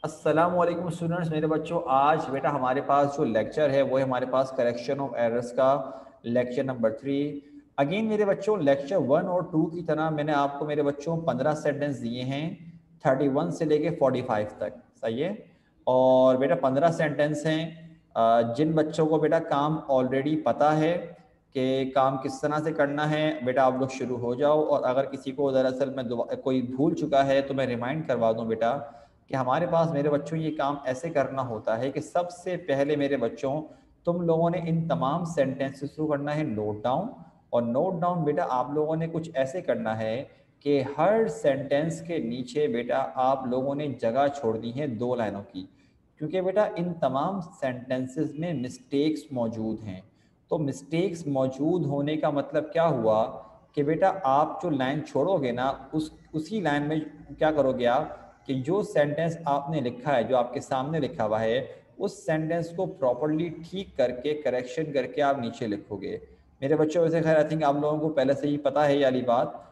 अस्सलामु अलैकुम स्टूडेंट्स, मेरे बच्चों। आज बेटा हमारे पास जो लेक्चर है वो है हमारे पास करेक्शन ऑफ एरर्स का लेक्चर नंबर 3। अगेन मेरे बच्चों, लेक्चर 1 और 2 की तरह मैंने आपको मेरे बच्चों 15 सेंटेंस दिए हैं 31 से लेके 45 तक। सही है। और बेटा 15 सेंटेंस हैं। जिन बच्चों को बेटा काम ऑलरेडी पता है कि काम किस तरह से करना है, बेटा आप लोग शुरू हो जाओ। और अगर किसी को दरअसल मैं कोई भूल चुका है तो मैं रिमाइंड करवा दूं बेटा कि हमारे पास मेरे बच्चों ये काम ऐसे करना होता है कि सबसे पहले मेरे बच्चों तुम लोगों ने इन तमाम सेंटेंसेस को करना है नोट डाउन। और नोट डाउन बेटा आप लोगों ने कुछ ऐसे करना है कि हर सेंटेंस के नीचे बेटा आप लोगों ने जगह छोड़ दी है 2 लाइनों की, क्योंकि बेटा इन तमाम सेंटेंसेस में मिस्टेक्स मौजूद हैं। तो मिस्टेक्स मौजूद होने का मतलब क्या हुआ कि बेटा आप जो लाइन छोड़ोगे ना उसी लाइन में क्या करोगे आप कि जो सेंटेंस आपने लिखा है, जो आपके सामने लिखा हुआ है, उस सेंटेंस को प्रॉपरली ठीक करके करेक्शन करके आप नीचे लिखोगे। मेरे बच्चों, वैसे खैर आई थिंक आप लोगों को पहले से ही पता है ये वाली बात,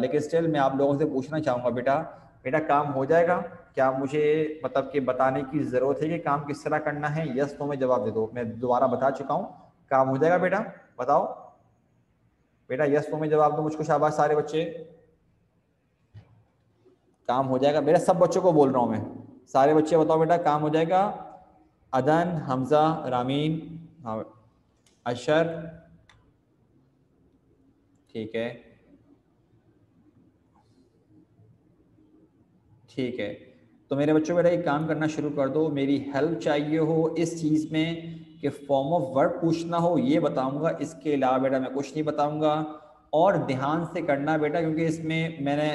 लेकिन स्टिल मैं आप लोगों से पूछना चाहूँगा बेटा, बेटा काम हो जाएगा? क्या मुझे मतलब कि बताने की ज़रूरत है कि काम किस तरह करना है? यस तो मैं जवाब दे दो, मैं दोबारा बता चुका हूँ। काम हो जाएगा बेटा? बताओ बेटा, यस तो में जवाब दो मुझको। शाबाश सारे बच्चे। काम हो जाएगा बेटा, सब बच्चों को बोल रहा हूँ मैं। सारे बच्चे बताओ बेटा, काम हो जाएगा? अदन, हमजा, रामीन, हाँ, अशर, ठीक है, ठीक है। तो मेरे बच्चों बेटा एक काम करना शुरू कर दो। मेरी हेल्प चाहिए हो इस चीज़ में कि फॉर्म ऑफ वर्ब पूछना हो, ये बताऊंगा। इसके अलावा बेटा मैं कुछ नहीं बताऊंगा। और ध्यान से करना बेटा, क्योंकि इसमें मैंने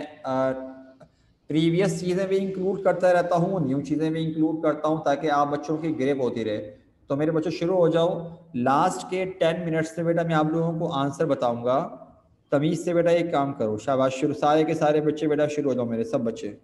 प्रीवियस चीज़ें भी इंक्लूड करता रहता हूँ, न्यू चीज़ें भी इंक्लूड करता हूँ, ताकि आप बच्चों की ग्रेप होती रहे। तो मेरे बच्चों शुरू हो जाओ। लास्ट के 10 मिनट्स से बेटा मैं आप लोगों को आंसर बताऊंगा। तमीज़ से बेटा एक काम करो। शाबाश, शुरू। सारे के सारे बच्चे बेटा शुरू हो जाओ, मेरे सब बच्चे।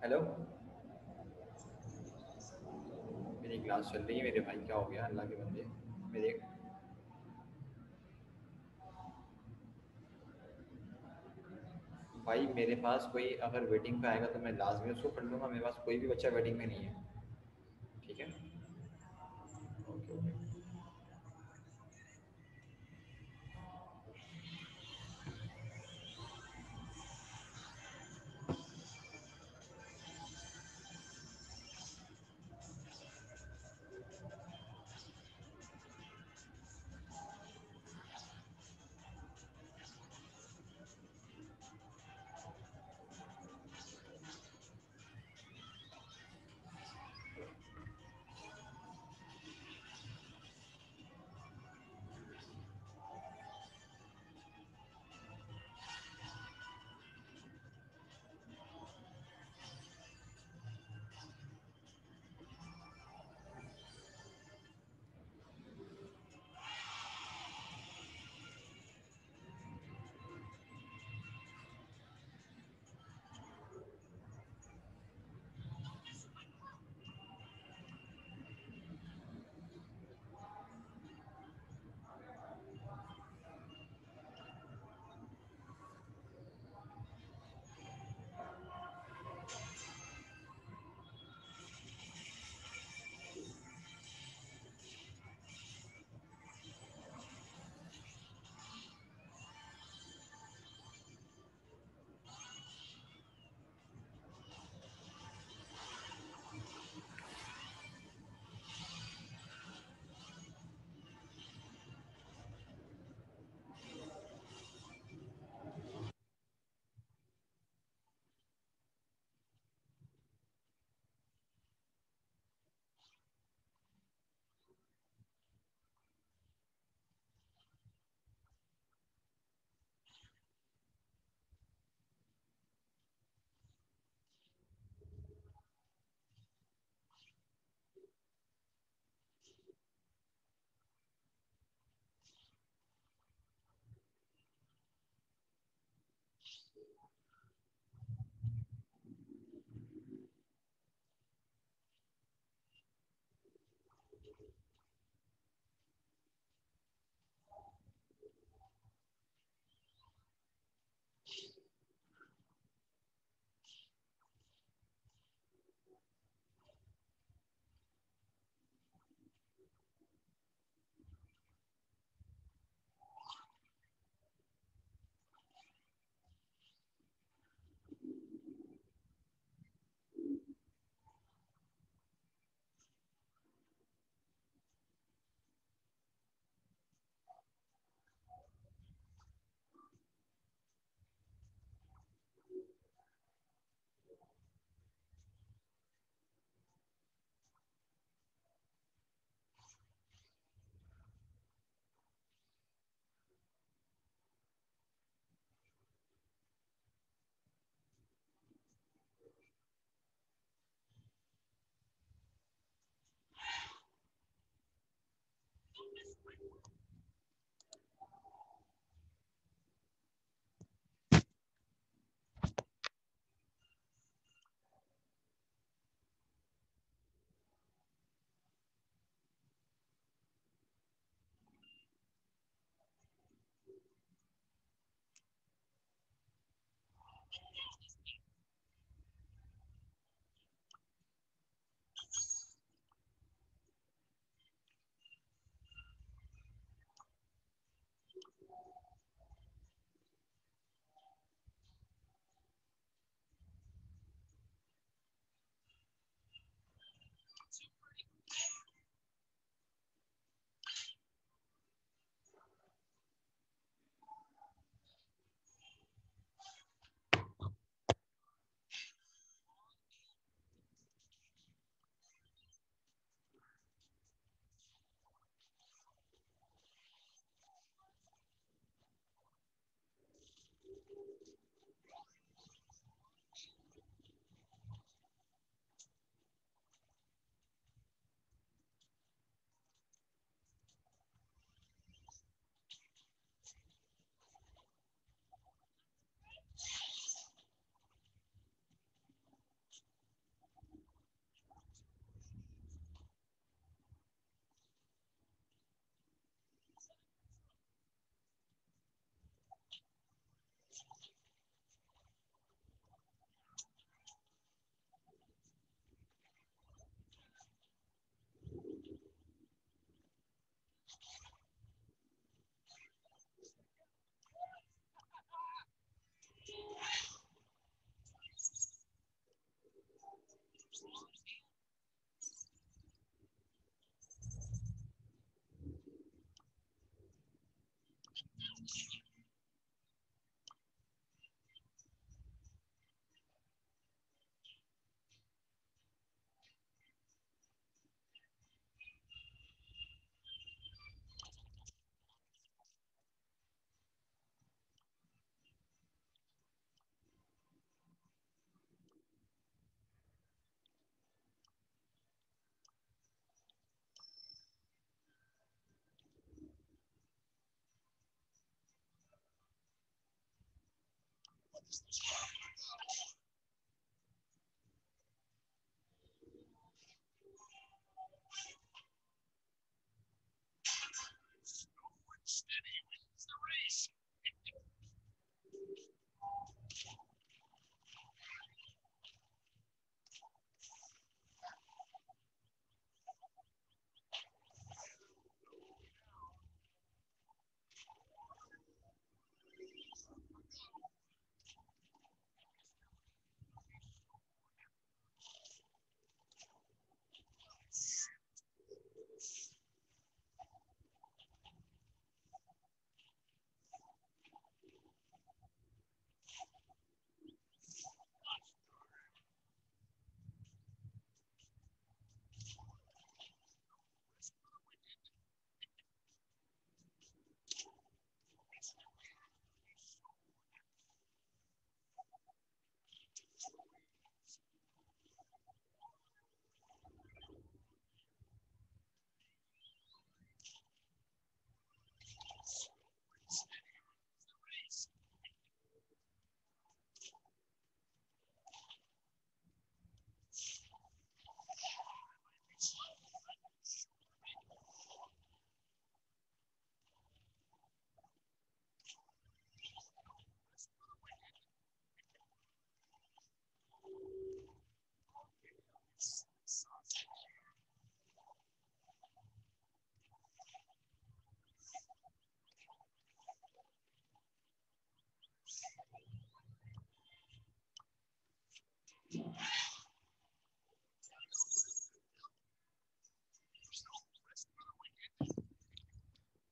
हेलो, मेरी क्लास चल रही है मेरे भाई, क्या हो गया अल्लाह के बंदे मेरे। भाई मेरे पास कोई अगर वेटिंग पे आएगा तो मैं लाजमी उसको कर लूँगा, मेरे पास कोई भी बच्चा वेटिंग में नहीं है। ठीक है, ओके ओके।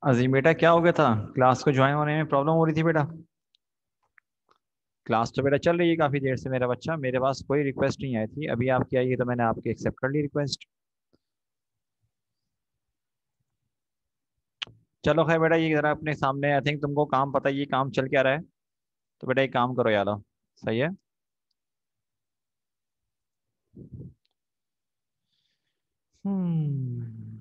अजीम बेटा क्या हो गया था? क्लास को ज्वाइन होने में प्रॉब्लम हो रही थी बेटा? क्लास तो बेटा चल रही है काफी देर से मेरा बच्चा, मेरे पास कोई रिक्वेस्ट नहीं आई थी, अभी आपकी आई है तो मैंने आपकी एक्सेप्ट कर ली रिक्वेस्ट। चलो खैर बेटा, ये जरा अपने सामने, आई थिंक तुमको काम पता है ये काम चल क्या रहा है। तो बेटा एक काम करो यार, सही है। हम्म।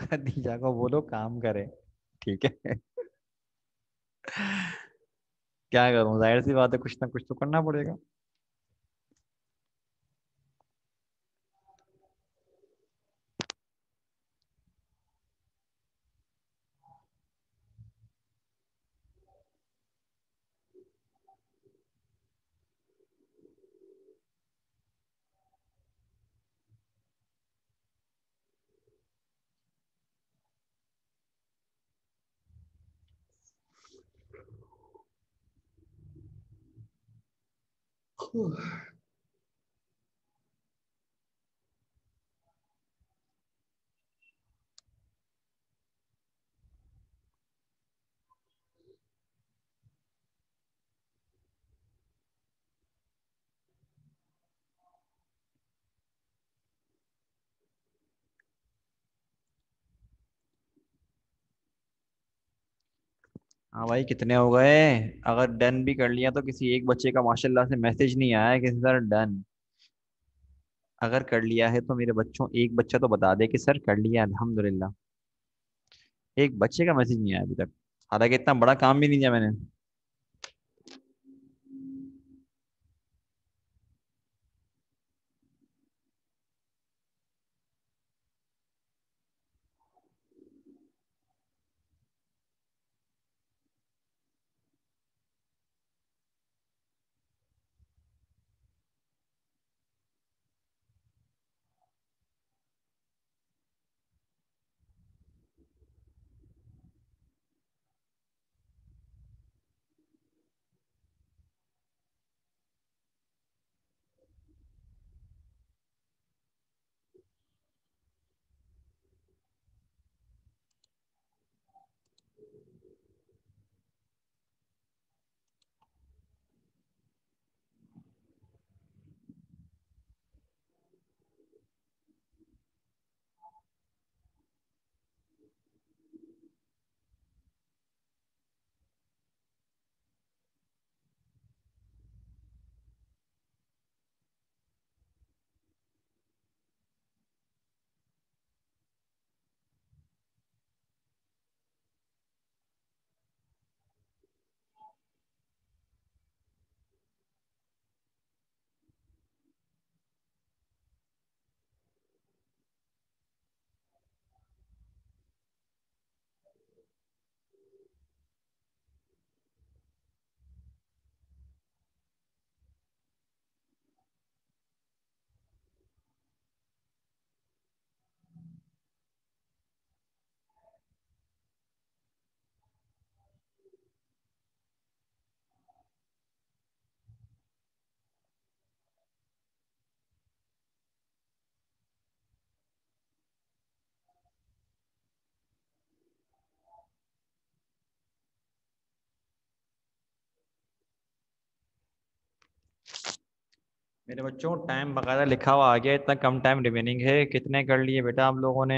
खदीजा को बोलो काम करे। ठीक है। क्या करूं, जाहिर सी बात है कुछ ना कुछ तो करना पड़ेगा। हाँ भाई, कितने हो गए? अगर डन भी कर लिया तो किसी एक बच्चे का माशाल्लाह से मैसेज नहीं आया है कि सर डन। अगर कर लिया है तो मेरे बच्चों एक बच्चा तो बता दे कि सर कर लिया अल्हम्दुलिल्लाह। एक बच्चे का मैसेज नहीं आया अभी तक। हालांकि इतना बड़ा काम भी नहीं किया मैंने। मेरे बच्चों टाइम बकायदा लिखा हुआ आ गया, इतना कम टाइम रिमेनिंग है, कितने कर लिए बेटा आप लोगों ने?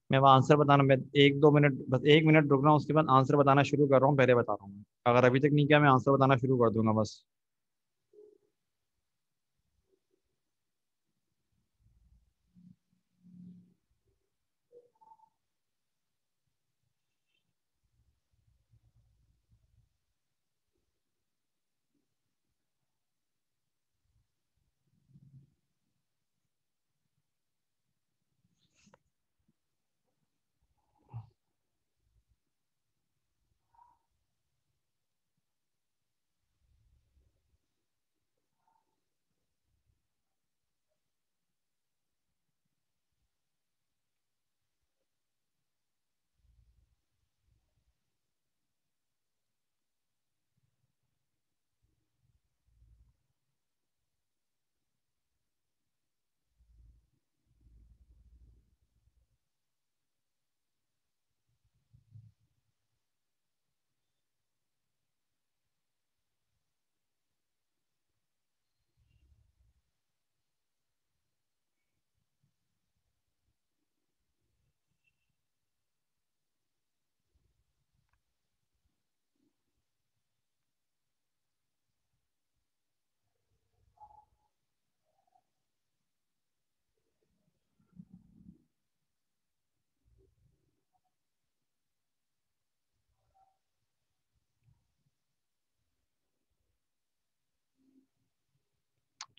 मैं वो आंसर बताना, मैं 1-2 मिनट, बस 1 मिनट रुक रहा हूँ, उसके बाद आंसर बताना शुरू कर रहा हूँ, पहले बता रहा हूँ। अगर अभी तक नहीं किया मैं आंसर बताना शुरू कर दूंगा बस।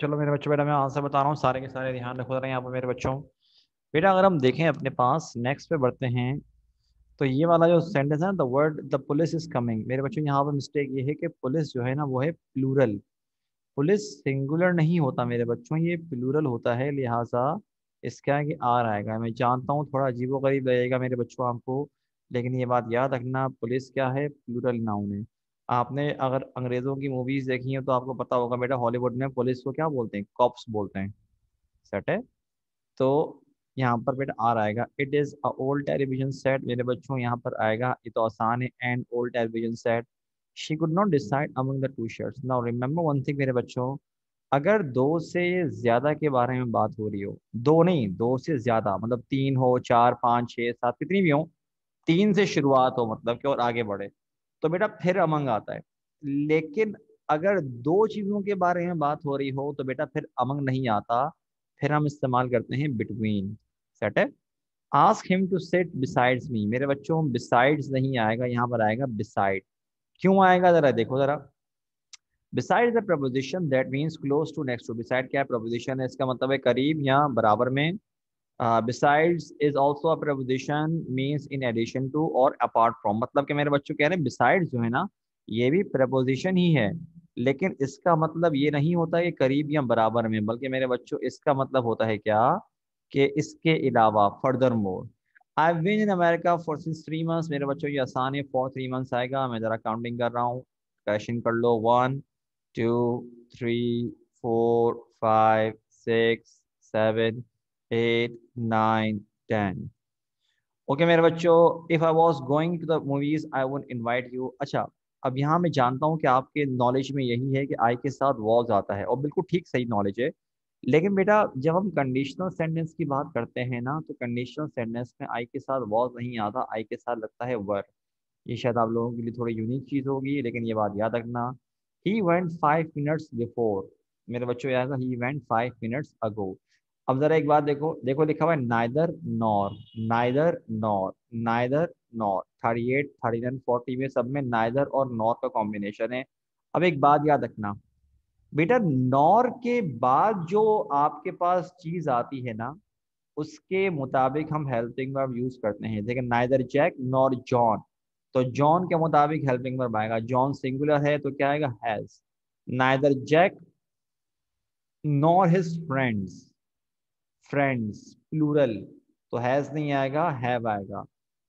चलो मेरे बच्चों, बेटा मैं आंसर बता रहा हूँ, सारे के सारे ध्यान रखो जरा यहाँ पर मेरे बच्चों। बेटा अगर हम देखें अपने पास, नेक्स्ट पे बढ़ते हैं, तो ये वाला जो सेंटेंस है ना, the word the police is coming, मेरे बच्चों यहाँ पर मिस्टेक ये है कि पुलिस जो है ना वो है प्लूरल, पुलिस सिंगुलर नहीं होता मेरे बच्चों, ये प्लूरल होता है, लिहाजा इसका है कि आर आएगा। मैं जानता हूँ थोड़ा अजीबोगरीब लगेगा मेरे बच्चों आपको, लेकिन ये बात याद रखना, पुलिस क्या है, प्लूरल नाउन है। आपने अगर अंग्रेजों की मूवीज देखी है तो आपको पता होगा बेटा, हॉलीवुड में पुलिस को क्या बोलते हैं, कॉप्स बोलते हैं। सेट है। तो यहाँ पर बेटा आर आएगा। It is a old television set, मेरे बच्चों यहाँ पर आएगा, ये तो आसान है, and old television set. She could not decide among the two shirts. Now remember one thing मेरे बच्चों, अगर दो से ज्यादा के बारे में बात हो रही हो, दो नहीं, दो से ज्यादा मतलब तीन हो, चार, पाँच, छः, सात, कितनी भी हो, तीन से शुरुआत हो मतलब कि और आगे बढ़े, तो बेटा फिर अमंग आता है। लेकिन अगर दो चीजों के बारे में बात हो रही हो तो बेटा फिर अमंग नहीं आता, फिर हम इस्तेमाल करते हैं बिटवीन। सेट है। Ask him to sit besides me, मेरे बच्चों बिसाइड्स नहीं आएगा, यहाँ पर आएगा बिसाइड। क्यों आएगा जरा देखो जरा। Beside the preposition that means close to, next to, beside क्या है, प्रपोजिशन है, इसका मतलब है करीब या बराबर में। Besides is also a preposition, means in addition to और अपार्ट फ्रॉम, मतलब कि मेरे बच्चों कह रहे हैं बिसाइड्स जो है ना ये भी प्रपोजिशन ही है, लेकिन इसका मतलब ये नहीं होता कि करीब या बराबर में, बल्कि मेरे बच्चों इसका मतलब होता है क्या, कि इसके अलावा, furthermore. I been in America for since 3 months, मेरे बच्चों ये आसान है, फॉर 3 मंथ्स आएगा, मैं जरा काउंटिंग कर रहा हूँ, क्वेश्चन कर लो, 1, 2, 3, 4, 5, 6, 7, 8, 9, 10। ओके मेरे बच्चों, if I was going to the movies I would invite you. अच्छा, अब यहाँ मैं जानता हूँ कि आपके नॉलेज में यही है कि आई के साथ वॉज आता है, और बिल्कुल ठीक सही नॉलेज है। लेकिन बेटा जब हम कंडीशनल सेंटेंस की बात करते हैं ना, तो कंडीशनल सेंटेंस में आई के साथ वॉज नहीं आता, आई के साथ लगता है वर। ये शायद आप लोगों के लिए थोड़ी यूनिक चीज होगी, लेकिन ये बात याद रखना। ही वेंट 5 मिनट्स बिफोर, मेरे बच्चों याद है, ही वेंट 5 मिनट्स अगो। अब जरा एक बात देखो, देखो लिखा हुआ है neither nor, neither nor, neither nor, 38, 39, 40 में सब में नाइदर और नॉर का कॉम्बिनेशन है। अब एक बात याद रखना बेटा, नॉर के बाद जो आपके पास चीज आती है ना, उसके मुताबिक हम हेल्पिंग वर्ब यूज करते हैं। देखिए नाइदर जैक नॉर जॉन, तो जॉन के मुताबिक हेल्पिंग वर्ब आएगा, जॉन सिंगुलर है तो क्या आएगा, has. Neither Jack nor his friends, friends plural, तो हैज नहीं आएगा, हैव आएगा।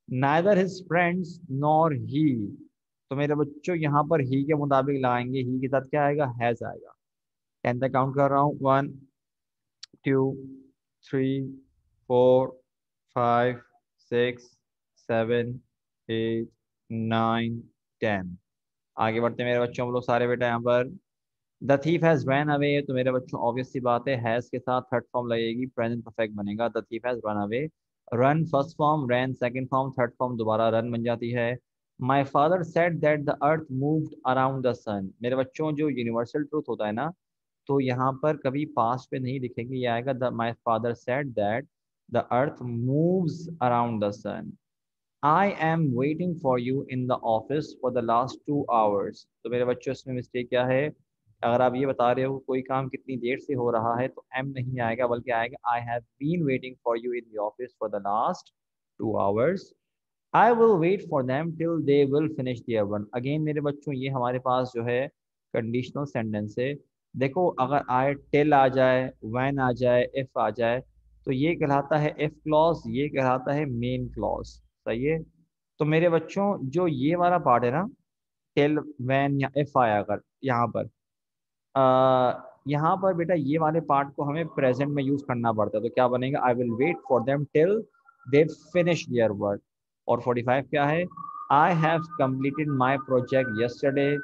Neither his friends nor he, तो मेरे बच्चों यहाँ पर ही के मुताबिक लगाएंगे, ही के साथ क्या आएगा, हैज आएगा। 10 तक काउंट कर रहा हूँ, 1, 2, 3, 4, 5, 6, 7, 8, 9, 10। आगे बढ़ते हैं मेरे बच्चों, हम लोग सारे बेटा यहाँ पर। The thief has run away, तो मेरे बच्चों ऑब्वियस सी बात है हैज के साथ थर्ड फॉर्म लगेगी, प्रेजेंट परफेक्ट बनेगा। The thief has run away, run first form, ran second form, third form दोबारा रन बन जाती है। My father said that the earth moved around the sun, मेरे बच्चों जो यूनिवर्सल ट्रूथ होता है ना, तो यहाँ पर कभी पास्ट पे नहीं लिखेंगे, ये आएगा the my father said that the earth moves around the sun. I am waiting for you in the office for the last 2 hours, तो मेरे बच्चों इसमें मिस्टेक क्या है, अगर आप ये बता रहे हो कोई काम कितनी देर से हो रहा है तो एम नहीं आएगा, बल्कि आएगा I have been waiting for you in the office for the last 2 hours. I will wait for them till they will finish their work. Again मेरे बच्चों ये हमारे पास जो है कंडीशनल सेंटेंस है। देखो अगर आई टिल आ जाए, व्हेन आ जाए, इफ आ जाए, तो ये कहलाता है इफ क्लॉज, ये कहलाता है मेन क्लॉज। सही है। तो मेरे बच्चों जो ये वाला पार्ट है ना, टिल, व्हेन या इफ आया अगर यहाँ पर, यहाँ पर बेटा ये वाले पार्ट को हमें प्रेजेंट में यूज करना पड़ता है, तो क्या बनेगा, I will wait for them till they finish their work. और 45 क्या है, I have completed my project yesterday,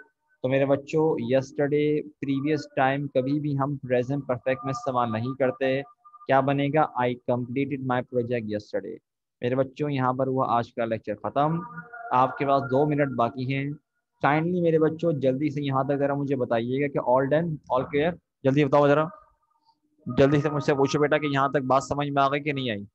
तो मेरे बच्चों यस्टरडे प्रीवियस टाइम कभी भी हम प्रेजेंट परफेक्ट में इस्तेमाल नहीं करते, क्या बनेगा, I completed my project yesterday. मेरे बच्चों यहाँ पर हुआ आज का लेक्चर खत्म, आपके पास 2 मिनट बाकी हैं। काइंडली मेरे बच्चों जल्दी से यहाँ तक जरा मुझे बताइएगा कि ऑल डन, ऑल क्लियर, जल्दी बताओ जरा, जल्दी से मुझसे पूछो बेटा कि यहाँ तक बात समझ में आ गई कि नहीं आई।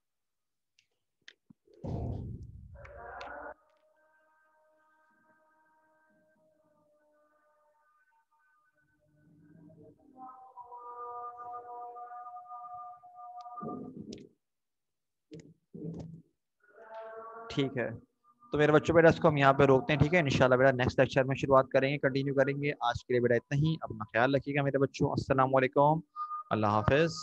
ठीक है, तो मेरे बच्चों बेटा इसको हम यहाँ पे रोकते हैं, ठीक है, इंशाल्लाह बेटा नेक्स्ट लेक्चर में शुरुआत करेंगे, कंटिन्यू करेंगे। आज के लिए बेटा इतना ही, अपना ख्याल रखिएगा मेरे बच्चों, अस्सलाम वालेकुम, अल्लाह हाफिज।